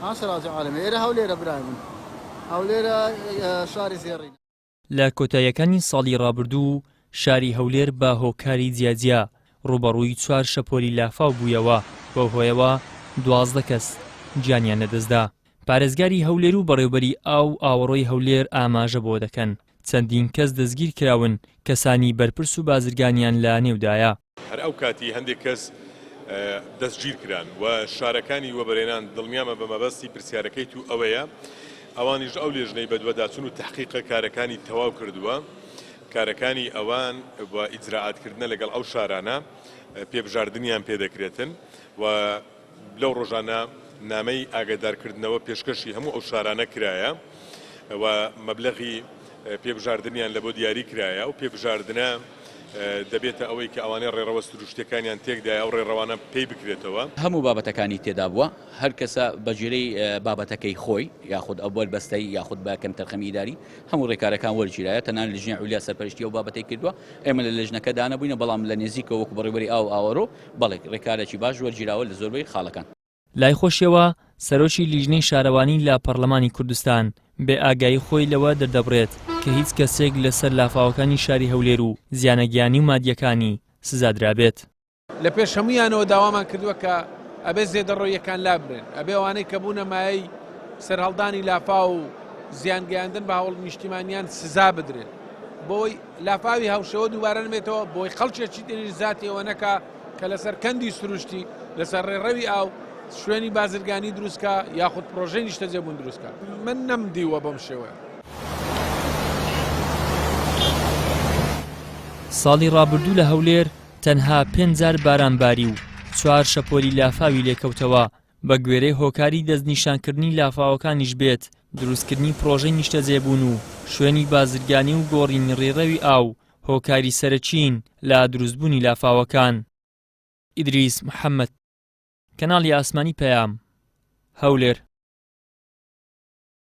حاصل عالمي إيرا هوليرا برايمن هوليرا شاري زيرين لە کۆتاییەکانی ساڵی ڕابردوو شاری هەولێر بە هۆکاری جیاجیا ڕوبەڕووی 4 شەپۆلی لافاو بوویەوە بەو هۆیەوە 12 کەس گیانیان لەدەستدا. پارێزگاری هەولێر و بەڕێوەبەری ئاوەڕۆی هەولێر ئاماژە بۆ دەکەن چەندین کەس دەستگیر کراون کەسانی بەرپرس و بازرگانیان لە نێودایە. هەر ئەو کاتی هەندێک کەس دەستگیر کران و شارەکانی وەبەرێنان دڵنیامە بە مەبەستی پرسیارەکەی تو ئەوەیە ئەوانیش ئەو لێژنەی بەدوەداچون و تحقیقە کارەکانی تەواو کردووە کارەکانی ئەوان بە ئیجراعاتکردنە لەگەڵ ئەو شارانە پێبژاردنیان پێدەکرێتن و لەو ڕۆژانە نامەی ئاگادارکردنەوە پێشکەشی هەموو ئەو شارانە کرایە و مەبلەغی پێبژاردنیان لە بۆ دیاری کرایە و پێبژاردنە دەبێتە ئەوەی کە ئەوانەی ڕێڕەوەست و شتەکانیان تێکدایە ئەو ڕێڕەوانە پێی بکرێتەوە. هەموو بابەتەکانی تێدا بووە هەر کەسە بەجێرەی بابەتەکەی خۆی یاخود ئەوەل بەستەی یاخود بە کەم تەرخەمی ئیداری هەموو ڕێکارەکان وەرگیرایە تەنان لژنەی عولیا سەرپەرشتی ئەو بابەتەی کردووە ئێمە لە لێژنەکەدا نەبووینە بەڵام لە نێزیکەوە وەکو بەڕێوەبەری ئاوەڕۆ بەڵێ ڕێکارێکی باش وەرگیراوە لە زۆربەی خاڵەکان. لای خۆشیەوە سەرۆکی لیژنەی شارەوانی لە پەرلەمانی کوردستان بێ ئاگایی خۆی لەوە دەردەبڕێت کە هیچ کەسێک لەسەر لافاوەکانی شاری هەولێر و زیانەگیانی و مادیەکانی سزادرابێت. لە پێش هەمویانەوە داوامان کردووە کە ئەبێ زێدەڕۆیەکان لابرێن ئەبێ ئەوانەی کە بوونە مایەی سەرهەڵدانی لافا و زیانگەیاندن بە هەوڵ نیشتیمانیان سزا بدرێن بۆی لافاوی هەوشەوە دووبارە نمێتەوە بۆی خەڵکێکی تری زاتیەوە نەکا کە لەسەر کەندی سروشتی لەسەر ڕێڕەوی ئاو شوێنی بازرگانی دروستکە یاخود پرۆژەی نیشتەجێبوون دروستکە. من نەمدیوە بەم شێوەیە. ساڵی ڕابردوو لە هەولێر تەنها 5 جار بارانباری و 4 شەپۆلی لافاوی لێکەوتەوە بە گوێرەی هۆکاری دەستنیشانکردنی لافاوەکانیش بێت دروستکردنی پرۆژەی نیشتەجێبوون و شوێنی بازرگانی و گۆڕینی ڕێڕەوی ئاو هۆکاری سەرەکین لە دروستبوونی لافاوەکان. ئیدریس محەممەد کەناڵی ئاسمانی پەیام هەولێر.